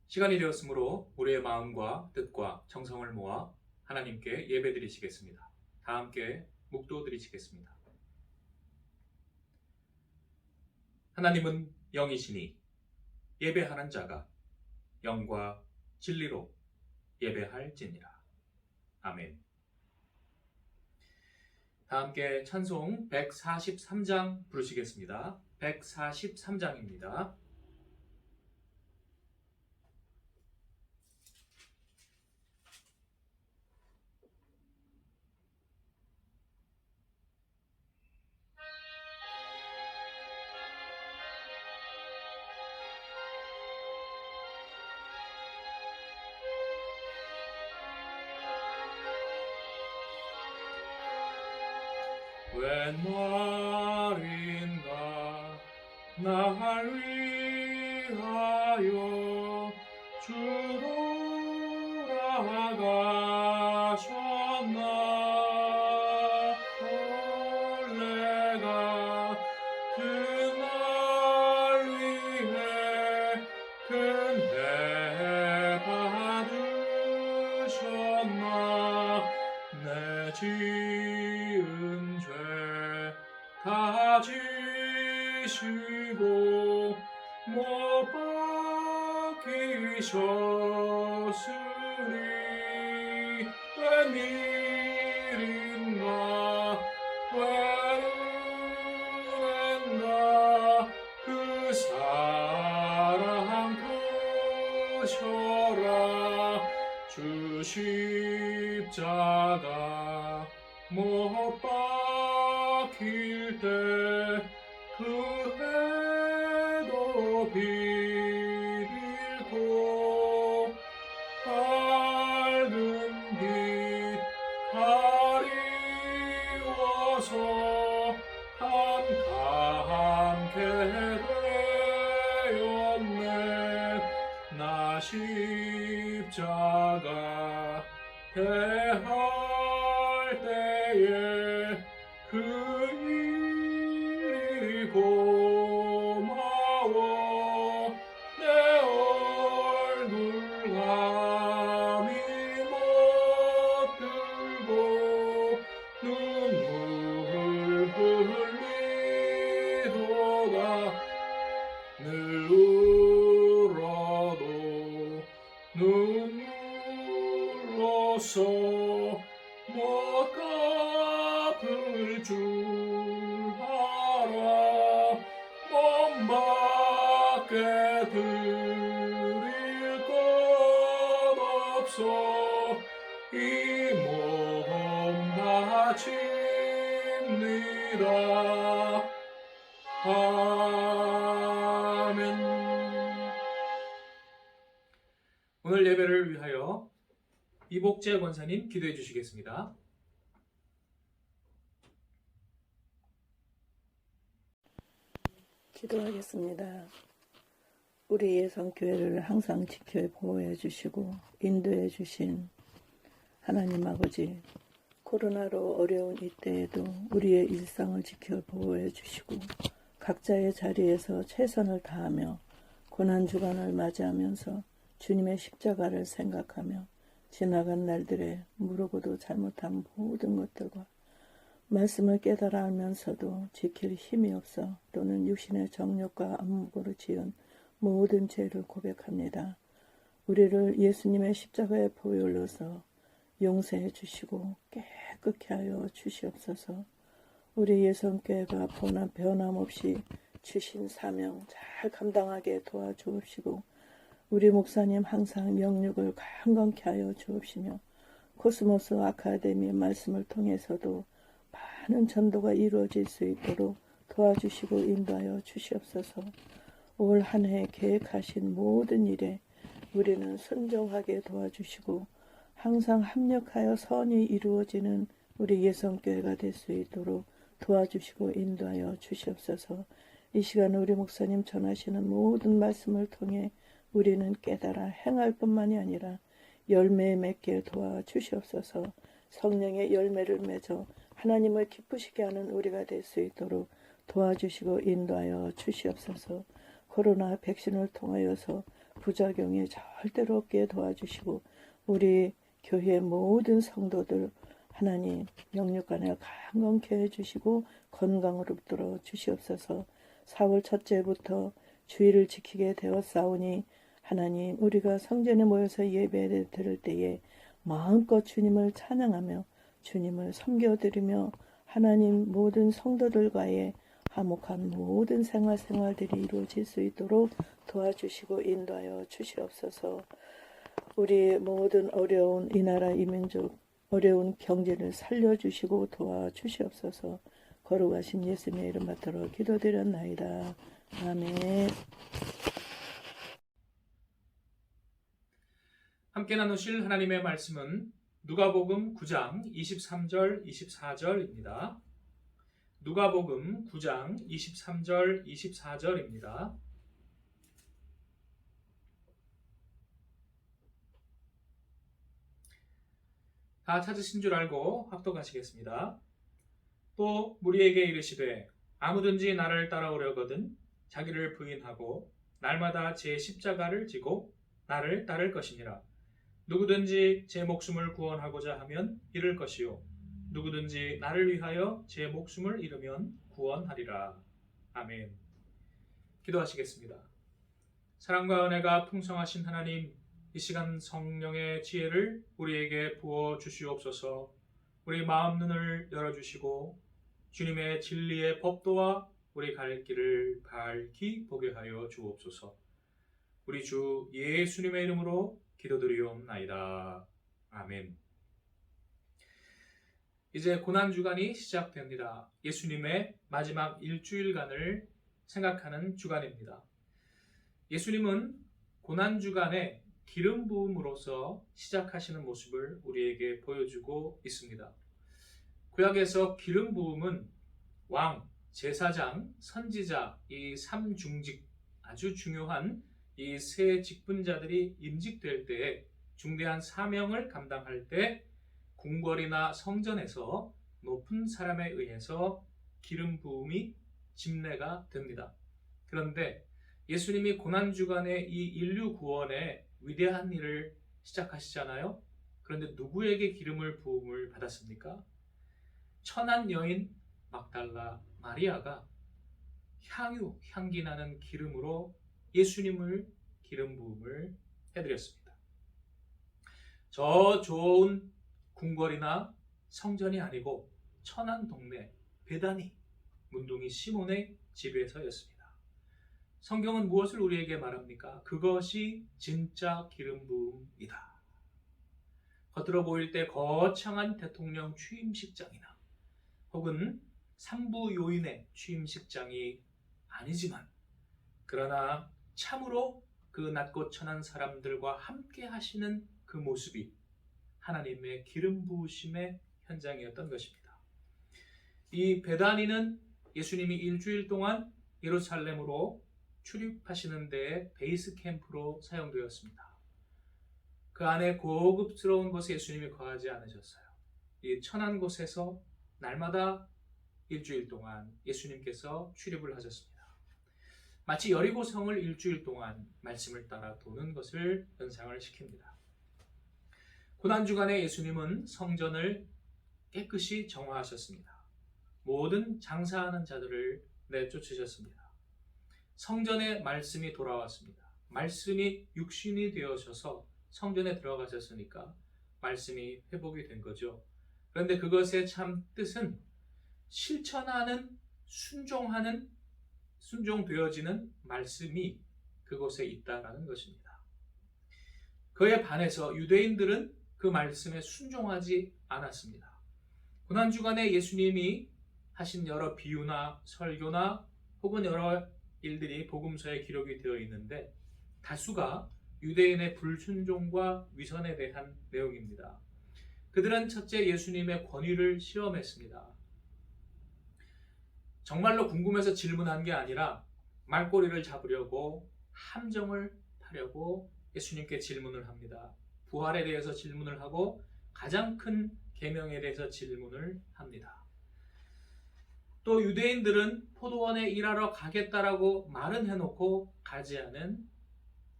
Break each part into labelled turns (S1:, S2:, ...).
S1: 시간이 되었으므로 우리의 마음과 뜻과 정성을 모아 하나님께 예배드리시겠습니다. 다 함께 묵도드리시겠습니다. 하나님은 영이시니 예배하는 자가 영과 진리로 예배할지니라. 아멘. 다 함께 찬송 143장 부르시겠습니다. 143장입니다. 웬 말인가 날 위하여 주 돌아가셨나. 벌레가 그날 위해 큰 배 받으셨나. 내 지은 죄 다 지시고 못 박히셨으니 웬일인가 웬은가 그 사랑 크셔라. 주 십자가 못 박힐 때 그 해도 비리고 밝은 빛 가리워서 캄캄케 되었네. 나 십자가 대할 때에 그 일이 고마워. 내 얼굴 감히 못 들고 눈물 흘리도다. 늘 울어도 눈물로써 못 갚을 줄 알아. 몸밖에 드릴 것 없어 이 몸 바칩니다. 아멘. 오늘 예배를 위하여 이복재 권사님 기도해 주시겠습니다.
S2: 기도하겠습니다. 우리 예성교회를 항상 지켜 보호해 주시고 인도해 주신 하나님 아버지, 코로나로 어려운 이때에도 우리의 일상을 지켜 보호해 주시고 각자의 자리에서 최선을 다하며 고난주간을 맞이하면서 주님의 십자가를 생각하며 지나간 날들에 모르고도 잘못한 모든 것들과 말씀을 깨달아 알면서도 지킬 힘이 없어 또는 육신의 정욕과 안목으로 지은 모든 죄를 고백합니다. 우리를 예수님의 십자가의 보혈로서 용서해 주시고 깨끗게 하여 주시옵소서. 우리 예성교회가 변함없이 주신 사명 잘 감당하게 도와주옵시고 우리 목사님 항상 명육을 강건케 하여 주옵시며 코스모스 아카데미 말씀을 통해서도 많은 전도가 이루어질 수 있도록 도와주시고 인도하여 주시옵소서. 올 한 해 계획하신 모든 일에 우리는 순종하게 도와주시고 항상 합력하여 선이 이루어지는 우리 예성교회가 될 수 있도록 도와주시고 인도하여 주시옵소서. 이 시간 우리 목사님 전하시는 모든 말씀을 통해 우리는 깨달아 행할 뿐만이 아니라 열매 맺게 도와주시옵소서. 성령의 열매를 맺어 하나님을 기쁘시게 하는 우리가 될 수 있도록 도와주시고 인도하여 주시옵소서. 코로나 백신을 통하여서 부작용이 절대로 없게 도와주시고 우리 교회 모든 성도들 하나님 영육간에 강건케 해주시고 건강으로 붙들어 주시옵소서. 4월 첫째부터 주의를 지키게 되었사오니 하나님 우리가 성전에 모여서 예배 드릴 때에 마음껏 주님을 찬양하며 주님을 섬겨드리며 하나님 모든 성도들과의 화목한 모든 생활들이 이루어질 수 있도록 도와주시고 인도하여 주시옵소서. 우리 모든 어려운 이 나라 이 민족 어려운 경제를 살려주시고 도와주시옵소서. 거룩하신 예수님의 이름 받들어 기도드렸나이다. 아멘.
S1: 함께 나누실 하나님의 말씀은 누가복음 9장 23절 24절입니다. 누가복음 9장 23절 24절입니다. 다 찾으신 줄 알고 합독하시겠습니다. 또 무리에게 이르시되 아무든지 나를 따라오려거든 자기를 부인하고 날마다 제 십자가를 지고 나를 따를 것이니라. 누구든지 제 목숨을 구원하고자 하면 잃을 것이요 누구든지 나를 위하여 제 목숨을 잃으면 구원하리라. 아멘. 기도하시겠습니다. 사랑과 은혜가 풍성하신 하나님, 이 시간 성령의 지혜를 우리에게 부어 주시옵소서. 우리 마음 눈을 열어주시고 주님의 진리의 법도와 우리 갈 길을 밝히 보게 하여 주옵소서. 우리 주 예수님의 이름으로 기도드리옵나이다. 아멘. 이제 고난주간이 시작됩니다. 예수님의 마지막 일주일간을 생각하는 주간입니다. 예수님은 고난주간에 기름 부음으로써 시작하시는 모습을 우리에게 보여주고 있습니다. 구약에서 기름 부음은 왕, 제사장, 선지자 이 3중직 아주 중요한 이 세 직분자들이 임직될 때에 중대한 사명을 감당할 때 궁궐이나 성전에서 높은 사람에 의해서 기름 부음이 집례가 됩니다. 그런데 예수님이 고난주간의 이 인류 구원의 위대한 일을 시작하시잖아요. 그런데 누구에게 기름을 부음을 받았습니까? 천한 여인 막달라 마리아가 향기 나는 기름으로 예수님을 기름 부음을 해드렸습니다. 저 좋은 궁궐이나 성전이 아니고 천한 동네 베다니 문둥이 시몬의 집에서였습니다. 성경은 무엇을 우리에게 말합니까? 그것이 진짜 기름 부음이다. 겉으로 보일 때 거창한 대통령 취임식장이나 혹은 상부 요인의 취임식장이 아니지만 그러나 참으로 그 낮고 천한 사람들과 함께 하시는 그 모습이 하나님의 기름 부으심의 현장이었던 것입니다. 이 베다니는 예수님이 일주일 동안 예루살렘으로 출입하시는 데에 베이스 캠프로 사용되었습니다. 그 안에 고급스러운 곳에 예수님이 거하지 않으셨어요. 이 천한 곳에서 날마다 일주일 동안 예수님께서 출입을 하셨습니다. 마치 여리고성을 일주일 동안 말씀을 따라 도는 것을 연상을 시킵니다. 고난주간에 예수님은 성전을 깨끗이 정화하셨습니다. 모든 장사하는 자들을 내쫓으셨습니다. 성전에 말씀이 돌아왔습니다. 말씀이 육신이 되어셔서 성전에 들어가셨으니까 말씀이 회복이 된 거죠. 그런데 그것의 참 뜻은 실천하는, 순종되어지는 말씀이 그곳에 있다라는 것입니다. 그에 반해서 유대인들은 그 말씀에 순종하지 않았습니다. 고난주간에 예수님이 하신 여러 비유나 설교나 혹은 여러 일들이 복음서에 기록이 되어 있는데 다수가 유대인의 불순종과 위선에 대한 내용입니다. 그들은 첫째 예수님의 권위를 시험했습니다. 정말로 궁금해서 질문한 게 아니라 말꼬리를 잡으려고 함정을 파려고 예수님께 질문을 합니다. 부활에 대해서 질문을 하고 가장 큰 계명에 대해서 질문을 합니다. 또 유대인들은 포도원에 일하러 가겠다라고 말은 해놓고 가지 않은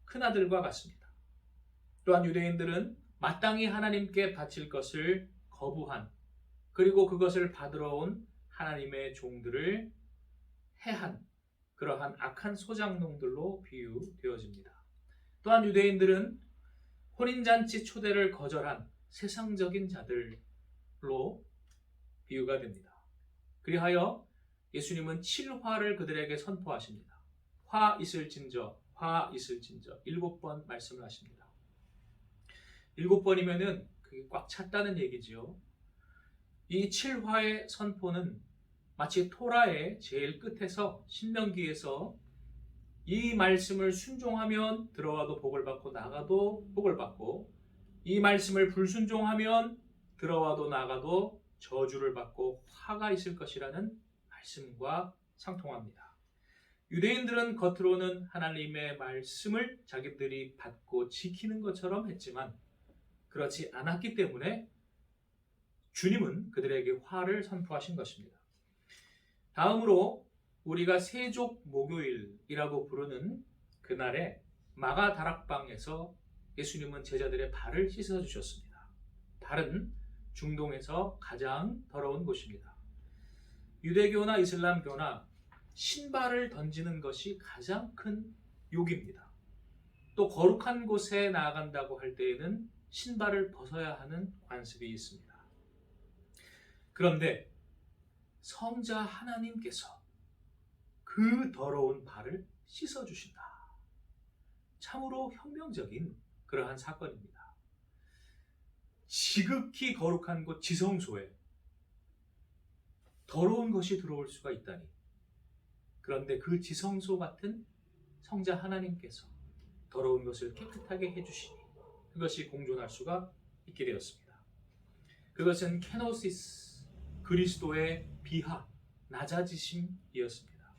S1: 큰아들과 같습니다. 또한 유대인들은 마땅히 하나님께 바칠 것을 거부한, 그리고 그것을 받으러 온 하나님의 종들을 해한 그러한 악한 소장농들로 비유되어집니다. 또한 유대인들은 혼인잔치 초대를 거절한 세상적인 자들로 비유가 됩니다. 그리하여 예수님은 7화를 그들에게 선포하십니다. 화 있을진저, 화 있을진저 7번 말씀을 하십니다. 7번이면은 그게 꽉 찼다는 얘기지요. 이 7화의 선포는 마치 토라의 제일 끝에서 신명기에서 이 말씀을 순종하면 들어와도 복을 받고 나가도 복을 받고, 이 말씀을 불순종하면 들어와도 나가도 저주를 받고 화가 있을 것이라는 말씀과 상통합니다. 유대인들은 겉으로는 하나님의 말씀을 자기들이 받고 지키는 것처럼 했지만 그렇지 않았기 때문에 주님은 그들에게 화를 선포하신 것입니다. 다음으로 우리가 세족 목요일이라고 부르는 그날에 마가 다락방에서 예수님은 제자들의 발을 씻어 주셨습니다. 발은 중동에서 가장 더러운 곳입니다. 유대교나 이슬람교나 신발을 던지는 것이 가장 큰 욕입니다. 또 거룩한 곳에 나아간다고 할 때에는 신발을 벗어야 하는 관습이 있습니다. 그런데 성자 하나님께서 그 더러운 발을 씻어주신다. 참으로 혁명적인 그러한 사건입니다. 지극히 거룩한 곳 지성소에 더러운 것이 들어올 수가 있다니. 그런데 그 지성소 같은 성자 하나님께서 더러운 것을 깨끗하게 해주시니 그것이 공존할 수가 있게 되었습니다. 그것은 케노시스, 그리스도의 비하, 낮아지심이었습니다.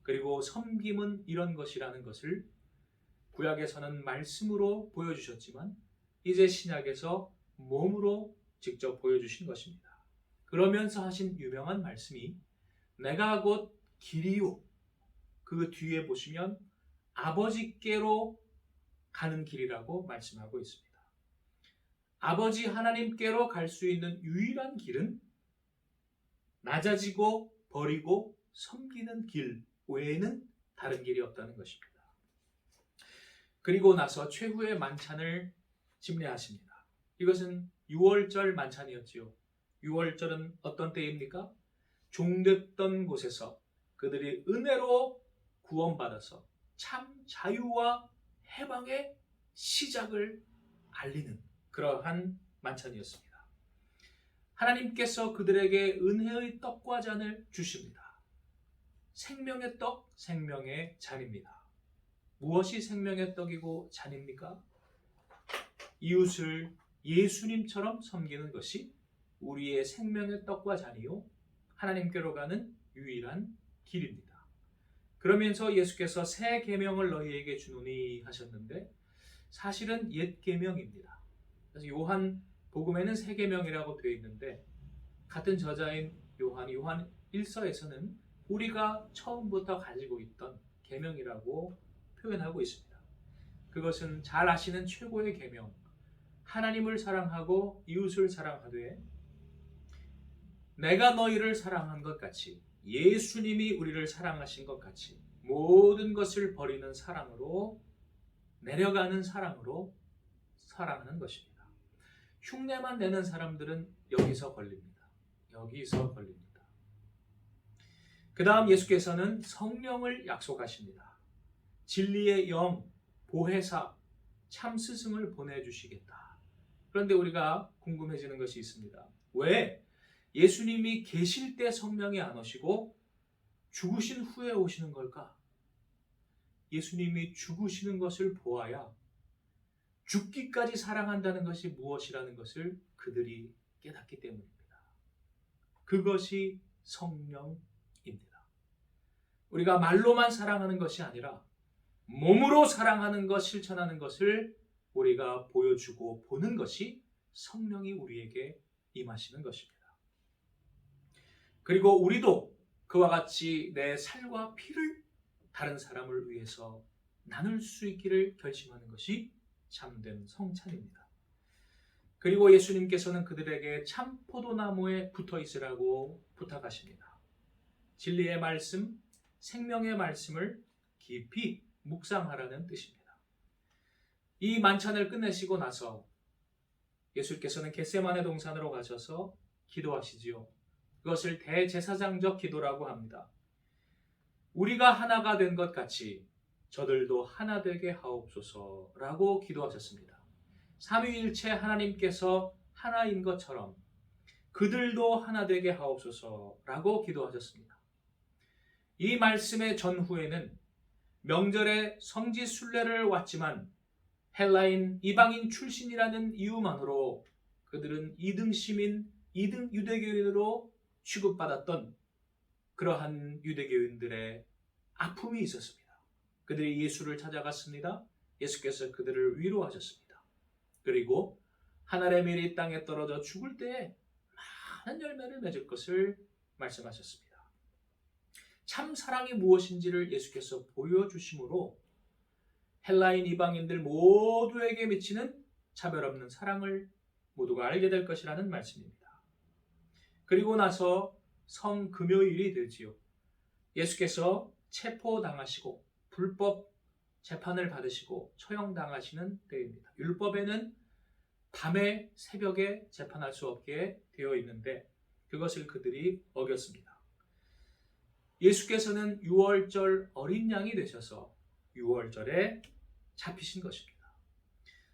S1: 그리고 섬김은 이런 것이라는 것을 구약에서는 말씀으로 보여주셨지만 이제 신약에서 몸으로 직접 보여주신 것입니다. 그러면서 하신 유명한 말씀이 내가 곧 길이요, 그 뒤에 보시면 아버지께로 가는 길이라고 말씀하고 있습니다. 아버지 하나님께로 갈 수 있는 유일한 길은 낮아지고 버리고 섬기는 길 외에는 다른 길이 없다는 것입니다. 그리고 나서 최후의 만찬을 집례하십니다. 이것은 6월절 만찬이었지요. 6월절은 어떤 때입니까? 종됐던 곳에서 그들이 은혜로 구원받아서 참 자유와 해방의 시작을 알리는 그러한 만찬이었습니다. 하나님께서 그들에게 은혜의 떡과 잔을 주십니다. 생명의 떡, 생명의 잔입니다. 무엇이 생명의 떡이고 잔입니까? 이웃을 예수님처럼 섬기는 것이 우리의 생명의 떡과 잔이요, 하나님께로 가는 유일한 길입니다. 그러면서 예수께서 새 계명을 너희에게 주노니 하셨는데 사실은 옛 계명입니다. 그래서 요한 복음에는 새 계명이라고 되어 있는데 같은 저자인 요한 1서에서는 우리가 처음부터 가지고 있던 계명이라고 표현하고 있습니다. 그것은 잘 아시는 최고의 계명, 하나님을 사랑하고 이웃을 사랑하되 내가 너희를 사랑한 것 같이 예수님이 우리를 사랑하신 것 같이 모든 것을 버리는 사랑으로, 내려가는 사랑으로 사랑하는 것입니다. 흉내만 내는 사람들은 여기서 걸립니다. 여기서 걸립니다. 그 다음 예수께서는 성령을 약속하십니다. 진리의 영, 보혜사, 참 스승을 보내주시겠다. 그런데 우리가 궁금해지는 것이 있습니다. 왜 예수님이 계실 때 성령이 안 오시고 죽으신 후에 오시는 걸까? 예수님이 죽으시는 것을 보아야 죽기까지 사랑한다는 것이 무엇이라는 것을 그들이 깨닫기 때문입니다. 그것이 성령입니다. 우리가 말로만 사랑하는 것이 아니라 몸으로 사랑하는 것, 실천하는 것을 우리가 보여주고 보는 것이 성령이 우리에게 임하시는 것입니다. 그리고 우리도 그와 같이 내 살과 피를 다른 사람을 위해서 나눌 수 있기를 결심하는 것이 참된 성찬입니다. 그리고 예수님께서는 그들에게 참 포도나무에 붙어 있으라고 부탁하십니다. 진리의 말씀, 생명의 말씀을 깊이 묵상하라는 뜻입니다. 이 만찬을 끝내시고 나서 예수께서는 겟세마네 동산으로 가셔서 기도하시지요. 그것을 대제사장적 기도라고 합니다. 우리가 하나가 된 것 같이 저들도 하나 되게 하옵소서라고 기도하셨습니다. 삼위일체 하나님께서 하나인 것처럼 그들도 하나 되게 하옵소서라고 기도하셨습니다. 이 말씀의 전후에는 명절에 성지 순례를 왔지만 헬라인 이방인 출신이라는 이유만으로 그들은 2등 시민, 2등 유대교인으로 취급받았던 그러한 유대교인들의 아픔이 있었습니다. 그들이 예수를 찾아갔습니다. 예수께서 그들을 위로하셨습니다. 그리고 하나님의 이 땅에 떨어져 죽을 때에 많은 열매를 맺을 것을 말씀하셨습니다. 참 사랑이 무엇인지를 예수께서 보여주심으로 헬라인 이방인들 모두에게 미치는 차별 없는 사랑을 모두가 알게 될 것이라는 말씀입니다. 그리고 나서 성금요일이 되지요. 예수께서 체포당하시고 불법 재판을 받으시고 처형당하시는 때입니다. 율법에는 밤에 새벽에 재판할 수 없게 되어 있는데 그것을 그들이 어겼습니다. 예수께서는 유월절 어린 양이 되셔서 유월절에 잡히신 것입니다.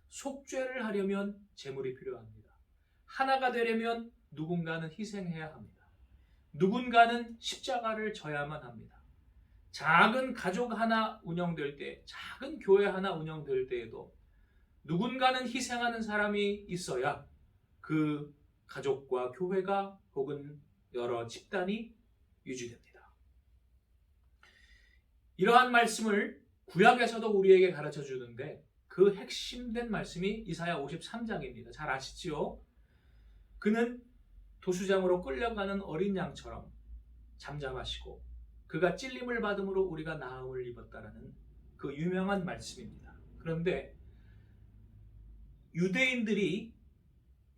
S1: 속죄를 하려면 제물이 필요합니다. 하나가 되려면 누군가는 희생해야 합니다. 누군가는 십자가를 져야만 합니다. 작은 가족 하나 운영될 때, 작은 교회 하나 운영될 때에도 누군가는 희생하는 사람이 있어야 그 가족과 교회가 혹은 여러 집단이 유지됩니다. 이러한 말씀을 구약에서도 우리에게 가르쳐 주는데 그 핵심된 말씀이 이사야 53장입니다. 잘 아시지요? 그는 도수장으로 끌려가는 어린 양처럼 잠잠하시고 그가 찔림을 받음으로 우리가 나음을 입었다라는 그 유명한 말씀입니다. 그런데 유대인들이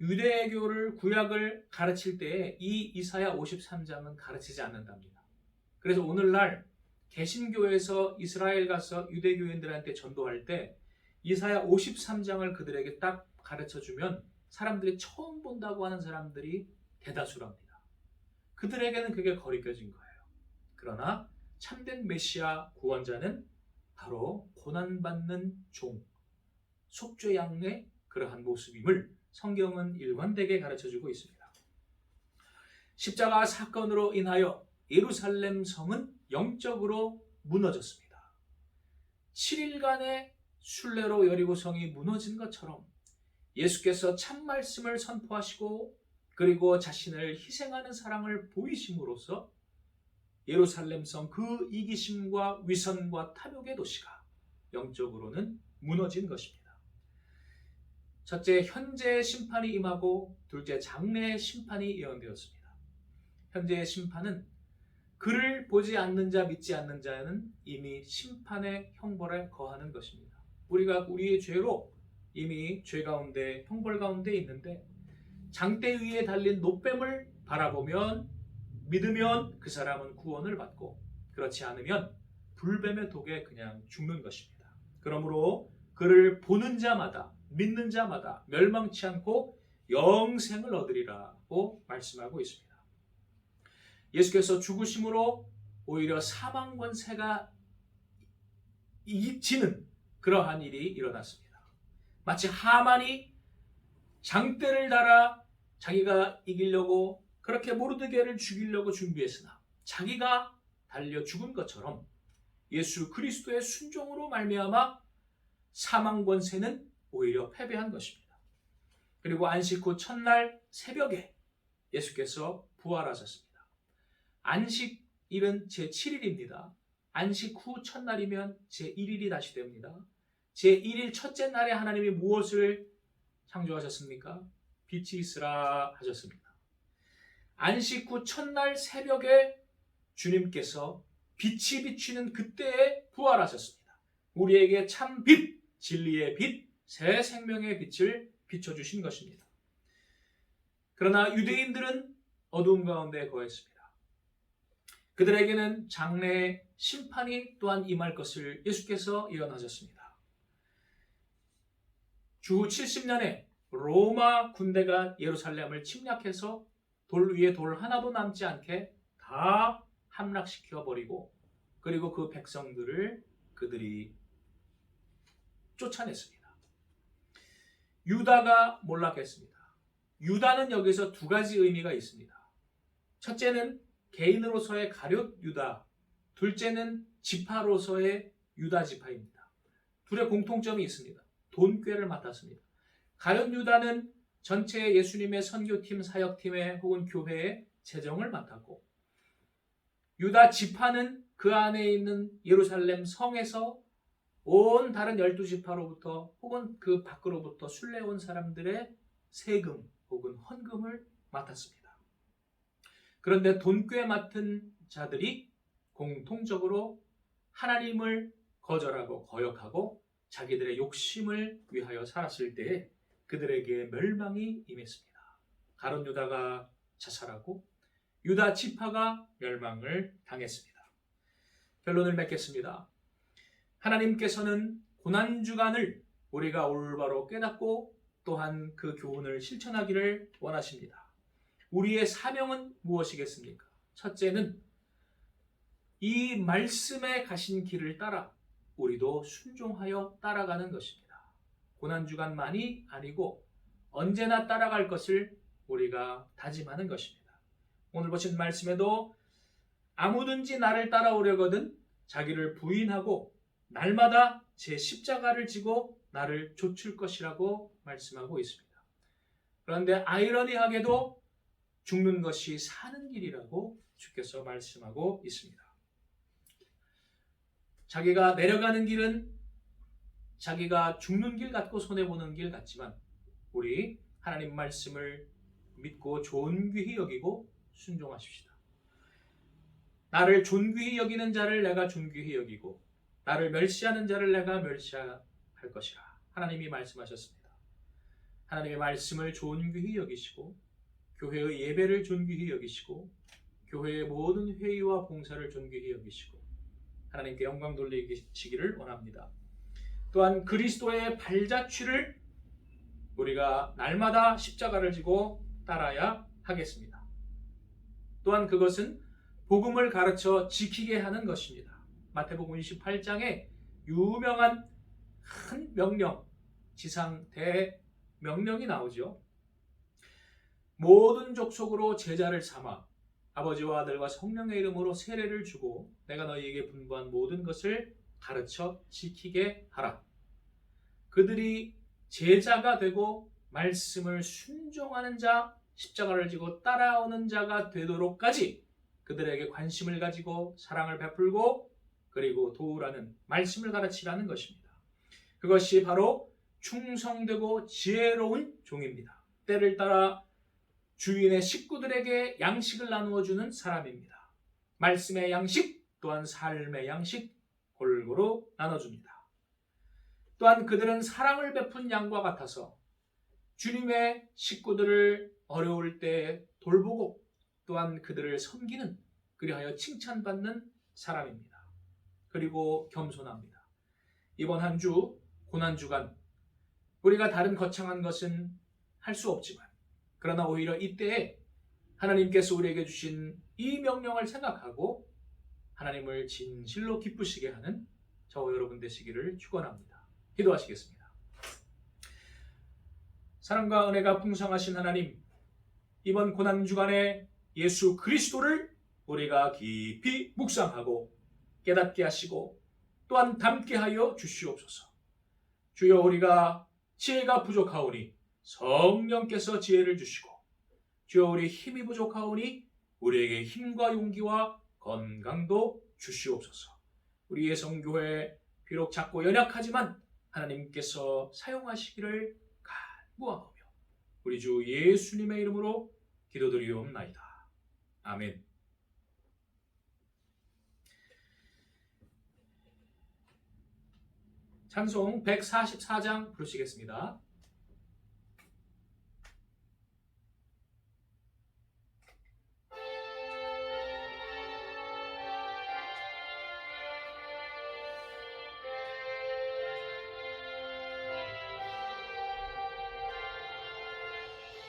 S1: 유대교를 구약을 가르칠 때에 이 이사야 53장은 가르치지 않는답니다. 그래서 오늘날 개신교에서 이스라엘 가서 유대교인들한테 전도할 때 이사야 53장을 그들에게 딱 가르쳐주면 사람들이 처음 본다고 하는 사람들이 대다수랍니다. 그들에게는 그게 거리껴진 거예요. 그러나 참된 메시아 구원자는 바로 고난받는 종, 속죄양의 그러한 모습임을 성경은 일관되게 가르쳐주고 있습니다. 십자가 사건으로 인하여 예루살렘 성은 영적으로 무너졌습니다. 7일간의 순례로 여리고성이 무너진 것처럼 예수께서 참 말씀을 선포하시고 그리고 자신을 희생하는 사랑을 보이심으로써 예루살렘 성 그 이기심과 위선과 탐욕의 도시가 영적으로는 무너진 것입니다. 첫째, 현재의 심판이 임하고 둘째, 장래의 심판이 예언되었습니다. 현재의 심판은 그를 보지 않는 자, 믿지 않는 자는 이미 심판의 형벌에 거하는 것입니다. 우리가 우리의 죄로 이미 죄 가운데, 형벌 가운데 있는데 장대 위에 달린 노뱀을 바라보면 믿으면 그 사람은 구원을 받고 그렇지 않으면 불뱀의 독에 그냥 죽는 것입니다. 그러므로 그를 보는 자마다 믿는 자마다 멸망치 않고 영생을 얻으리라고 말씀하고 있습니다. 예수께서 죽으심으로 오히려 사망 권세가 지는 그러한 일이 일어났습니다. 마치 하만이 장대를 달아 자기가 이기려고 그렇게 모르드게를 죽이려고 준비했으나 자기가 달려 죽은 것처럼 예수 그리스도의 순종으로 말미암아 사망 권세는 오히려 패배한 것입니다. 그리고 안식 후 첫날 새벽에 예수께서 부활하셨습니다. 안식일은 제7일입니다. 안식 후 첫날이면 제1일이 다시 됩니다. 제1일 첫째 날에 하나님이 무엇을 창조하셨습니까? 빛이 있으라 하셨습니다. 안식 후 첫날 새벽에 주님께서 빛이 비추는 그때에 부활하셨습니다. 우리에게 참 빛, 진리의 빛, 새 생명의 빛을 비춰주신 것입니다. 그러나 유대인들은 어두움 가운데 거했습니다. 그들에게는 장래의 심판이 또한 임할 것을 예수께서 예언하셨습니다. 주 70년에 로마 군대가 예루살렘을 침략해서 돌 위에 돌 하나도 남지 않게 다 함락시켜 버리고, 그리고 그 백성들을 그들이 쫓아냈습니다. 유다가 몰락했습니다. 유다는 여기서 두 가지 의미가 있습니다. 첫째는 개인으로서의 가룟 유다, 둘째는 지파로서의 유다 지파입니다. 둘의 공통점이 있습니다. 돈꾀를 맡았습니다. 가룟 유다는 전체 예수님의 선교팀, 사역팀의 혹은 교회의 재정을 맡았고, 유다 지파는 그 안에 있는 예루살렘 성에서 온 다른 12지파로부터 혹은 그 밖으로부터 순례온 사람들의 세금 혹은 헌금을 맡았습니다. 그런데 돈꾀 맡은 자들이 공통적으로 하나님을 거절하고 거역하고 자기들의 욕심을 위하여 살았을 때에 그들에게 멸망이 임했습니다. 가룟 유다가 자살하고 유다 지파가 멸망을 당했습니다. 결론을 맺겠습니다. 하나님께서는 고난주간을 우리가 올바로 깨닫고 또한 그 교훈을 실천하기를 원하십니다. 우리의 사명은 무엇이겠습니까? 첫째는 이 말씀에 가신 길을 따라 우리도 순종하여 따라가는 것입니다. 고난주간만이 아니고 언제나 따라갈 것을 우리가 다짐하는 것입니다. 오늘 보신 말씀에도 아무든지 나를 따라오려거든 자기를 부인하고 날마다 제 십자가를 지고 나를 좇을 것이라고 말씀하고 있습니다. 그런데 아이러니하게도 죽는 것이 사는 길이라고 주께서 말씀하고 있습니다. 자기가 내려가는 길은 자기가 죽는 길 같고 손해보는 길 같지만 우리 하나님 말씀을 믿고 존귀히 여기고 순종하십시다. 나를 존귀히 여기는 자를 내가 존귀히 여기고 나를 멸시하는 자를 내가 멸시할 것이라 하나님이 말씀하셨습니다. 하나님의 말씀을 존귀히 여기시고 교회의 예배를 존귀히 여기시고 교회의 모든 회의와 봉사를 존귀히 여기시고 하나님께 영광 돌리시기를 원합니다. 또한 그리스도의 발자취를 우리가 날마다 십자가를 지고 따라야 하겠습니다. 또한 그것은 복음을 가르쳐 지키게 하는 것입니다. 마태복음 28장에 유명한 큰 명령, 지상 대명령이 나오죠. 모든 족속으로 제자를 삼아 아버지와 아들과 성령의 이름으로 세례를 주고 내가 너희에게 분부한 모든 것을 가르쳐 지키게 하라. 그들이 제자가 되고 말씀을 순종하는 자, 십자가를 지고 따라오는 자가 되도록까지 그들에게 관심을 가지고 사랑을 베풀고 그리고 도우라는 말씀을 가르치라는 것입니다. 그것이 바로 충성되고 지혜로운 종입니다. 때를 따라 주인의 식구들에게 양식을 나누어 주는 사람입니다. 말씀의 양식 또한 삶의 양식 골고루 나눠줍니다. 또한 그들은 사랑을 베푼 양과 같아서 주님의 식구들을 어려울 때 돌보고 또한 그들을 섬기는 그리하여 칭찬받는 사람입니다. 그리고 겸손합니다. 이번 한 주 고난주간 우리가 다른 거창한 것은 할 수 없지만 그러나 오히려 이때에 하나님께서 우리에게 주신 이 명령을 생각하고 하나님을 진실로 기쁘시게 하는 저와 여러분 되시기를 축원합니다. 기도하시겠습니다. 사랑과 은혜가 풍성하신 하나님, 이번 고난주간에 예수 그리스도를 우리가 깊이 묵상하고 깨닫게 하시고 또한 담게 하여 주시옵소서. 주여, 우리가 지혜가 부족하오니 성령께서 지혜를 주시고 주여, 우리 힘이 부족하오니 우리에게 힘과 용기와 건강도 주시옵소서. 우리의 성교회 비록 작고 연약하지만 하나님께서 사용하시기를 간구하오며 우리 주 예수님의 이름으로 기도드리옵나이다. 아멘. 찬송 144장 부르시겠습니다.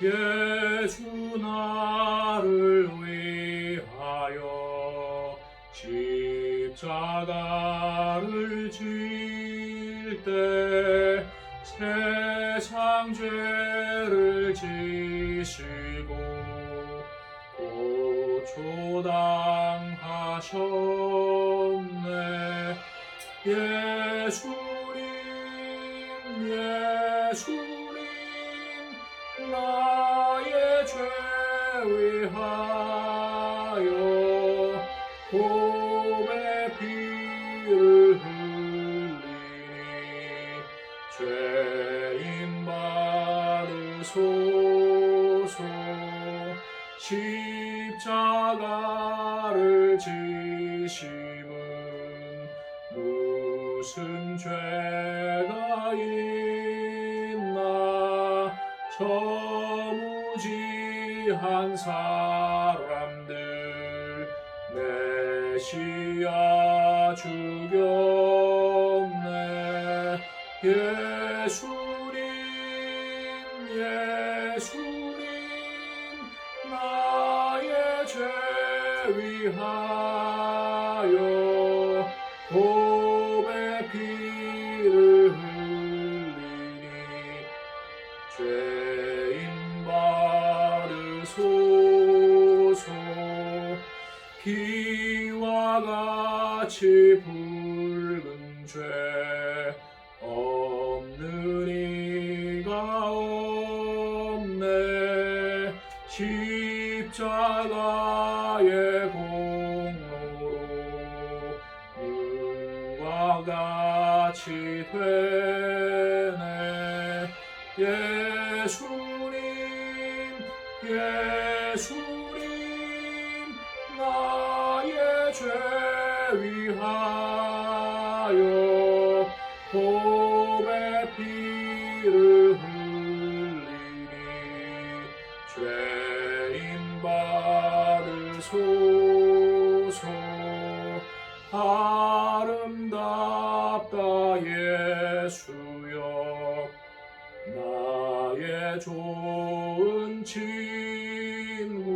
S1: 예수 나를 위하여 십자가를 질 때 세상 죄를 지시고 고초당하셨네. 예수님 예수님 나의 죄 위하여 봄의 피를 흘리니 죄인 받으소서. 십자가를 지심은 무슨 죄가 있나. 저무지한 사람들 메시아 죽였네. 예수님 예수님 나의 죄 위하여 봄의 피를 흘리니 죄인 받으소서. 피와 같이 붉은 죄 없는 이가 없네. 십자가의 공로로 누가 같이 되네. 예수님 예수님 나의 죄 위하여 봄의 피를 흘리니 죄인 받으소서. 아름답다 예수여 나의 좋은 친구.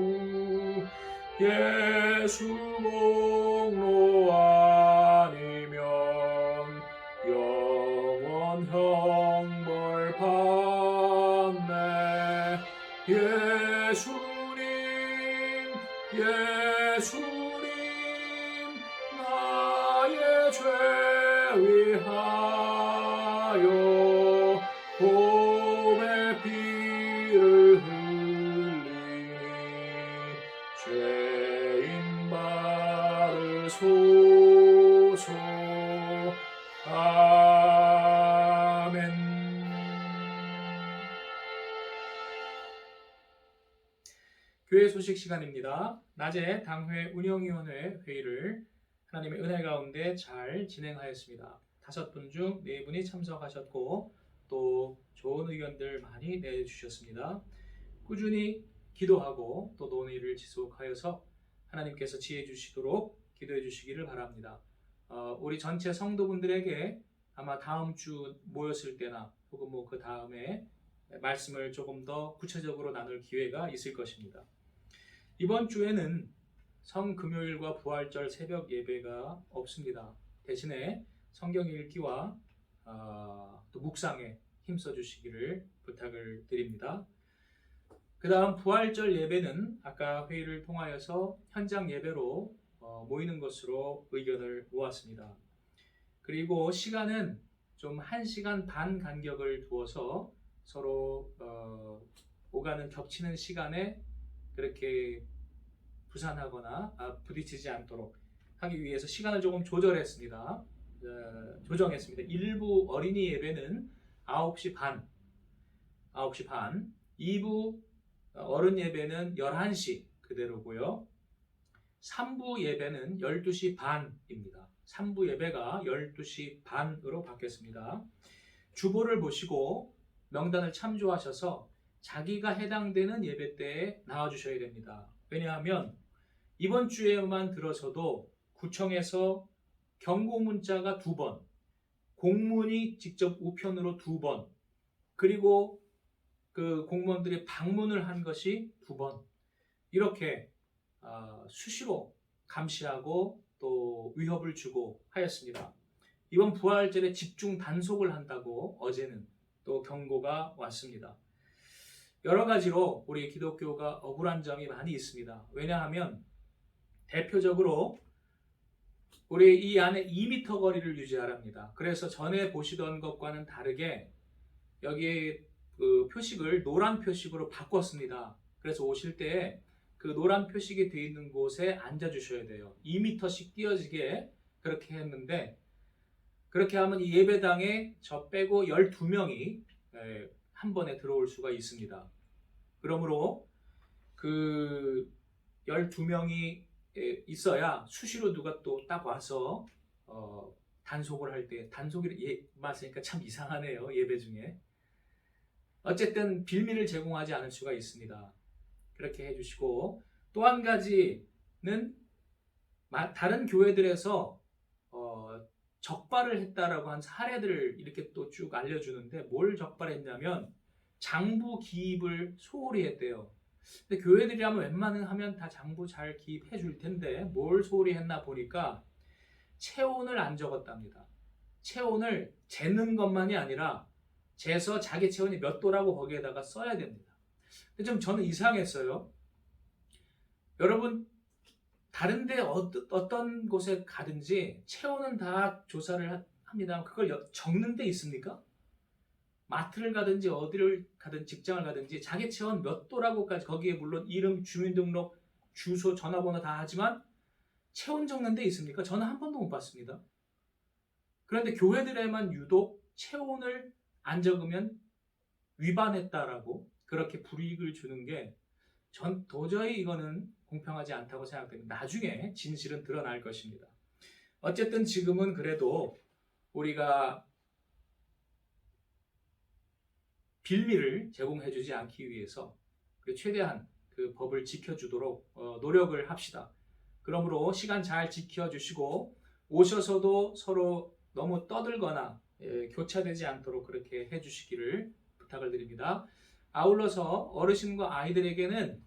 S1: 예수 공로 아니면 영원 형벌 받네. 예수님 예수님 나의 죄 위하여 봄의 피를 흘리니 죄인 받으소서. 아멘. 교회 소식 시간입니다. 낮에 당회 운영위원회 회의를 하나님의 은혜 가운데 잘 진행하였습니다. 5분 중 4분이 참석하셨고 또 좋은 의견들 많이 내주셨습니다. 꾸준히 기도하고 또 논의를 지속하여서 하나님께서 지혜 주시도록 기도해 주시기를 바랍니다. 우리 전체 성도분들에게 아마 다음 주 모였을 때나 혹은 그 다음에 말씀을 조금 더 구체적으로 나눌 기회가 있을 것입니다. 이번 주에는 성금요일과 부활절 새벽 예배가 없습니다. 대신에 성경 읽기와 또 묵상에 힘써 주시기를 부탁을 드립니다. 그 다음 부활절 예배는 아까 회의를 통하여서 현장 예배로 모이는 것으로 의견을 모았습니다. 그리고 시간은 좀 1시간 반 간격을 두어서 서로 오가는 겹치는 시간에 그렇게 부산하거나 부딪히지 않도록 하기 위해서 시간을 조금 조정했습니다. 일부 어린이 예배는 9시 반, 2부 어른 예배는 11시 그대로고요. 3부 예배는 12시 반입니다. 3부 예배가 12시 반으로 바뀌었습니다. 주보를 보시고 명단을 참조하셔서 자기가 해당되는 예배 때에 나와주셔야 됩니다. 왜냐하면 이번 주에만 들어서도 구청에서 경고 문자가 2번, 공문이 직접 우편으로 2번, 그리고 그 공무원들이 방문을 한 것이 2번, 이렇게 수시로 감시하고 또 위협을 주고 하였습니다. 이번 부활절에 집중 단속을 한다고 어제는 또 경고가 왔습니다. 여러 가지로 우리 기독교가 억울한 점이 많이 있습니다. 왜냐하면 대표적으로 우리 이 안에 2m 거리를 유지하랍니다. 그래서 전에 보시던 것과는 다르게 여기 그 표식을 노란 표식으로 바꿨습니다. 그래서 오실 때 그 노란 표식이 되어 있는 곳에 앉아 주셔야 돼요. 2m씩 띄어지게 그렇게 했는데, 그렇게 하면 이 예배당에 저 빼고 12명이 한 번에 들어올 수가 있습니다. 그러므로 그 12명이 있어야 수시로 누가 또 딱 와서 단속을 할 때, 단속이 맞으니까 참 이상하네요, 예배 중에. 어쨌든 빌미를 제공하지 않을 수가 있습니다. 그렇게 해주시고, 또 한 가지는 다른 교회들에서 적발을 했다라고 한 사례들을 이렇게 또 쭉 알려주는데, 뭘 적발했냐면 장부 기입을 소홀히 했대요. 근데 교회들이라면 웬만하면 다 장부 잘 기입해 줄 텐데 뭘 소홀히 했나 보니까 체온을 안 적었답니다. 체온을 재는 것만이 아니라 재서 자기 체온이 몇 도라고 거기에다가 써야 됩니다. 근데 좀 저는 이상했어요. 여러분, 다른데 어떤 곳에 가든지 체온은 다 조사를 합니다. 그걸 적는 데 있습니까? 마트를 가든지 어디를 가든 직장을 가든지 자기 체온 몇 도라고까지, 거기에 물론 이름, 주민등록, 주소, 전화번호 다 하지만 체온 적는 데 있습니까? 저는 한 번도 못 봤습니다. 그런데 교회들에만 유독 체온을 안 적으면 위반했다라고 그렇게 불이익을 주는 게, 전 도저히 이거는 공평하지 않다고 생각됩니다. 나중에 진실은 드러날 것입니다. 어쨌든 지금은 그래도 우리가 빌미를 제공해주지 않기 위해서 최대한 그 법을 지켜주도록 노력을 합시다. 그러므로 시간 잘 지켜주시고, 오셔서도 서로 너무 떠들거나 교차되지 않도록 그렇게 해주시기를 부탁을 드립니다. 아울러서 어르신과 아이들에게는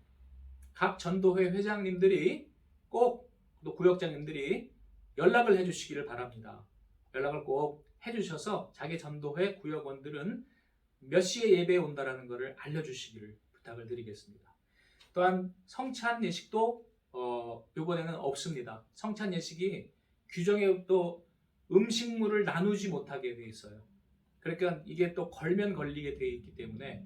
S1: 각 전도회 회장님들이 꼭, 또 구역장님들이 연락을 해주시기를 바랍니다. 연락을 꼭 해주셔서 자기 전도회 구역원들은 몇 시에 예배에 온다라는 것을 알려주시기를 부탁을 드리겠습니다. 또한 성찬 예식도 이번에는 없습니다. 성찬 예식이 규정에 또 음식물을 나누지 못하게 돼 있어요. 그러니까 이게 또 걸면 걸리게 돼 있기 때문에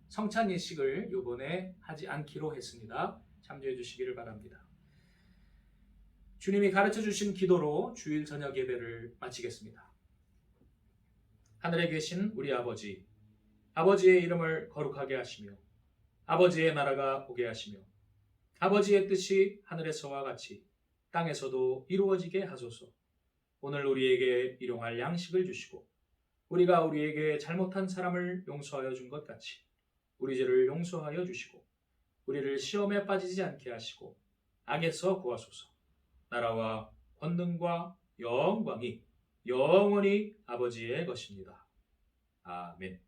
S1: 성찬 예식을 이번에 하지 않기로 했습니다. 참조해 주시기를 바랍니다. 주님이 가르쳐 주신 기도로 주일 저녁 예배를 마치겠습니다. 하늘에 계신 우리 아버지, 아버지의 이름을 거룩하게 하시며 아버지의 나라가 오게 하시며 아버지의 뜻이 하늘에서와 같이 땅에서도 이루어지게 하소서. 오늘 우리에게 일용할 양식을 주시고 우리가 우리에게 잘못한 사람을 용서하여 준 것 같이 우리 죄를 용서하여 주시고 우리를 시험에 빠지지 않게 하시고 악에서 구하소서. 나라와 권능과 영광이 영원히 아버지의 것입니다. 아멘.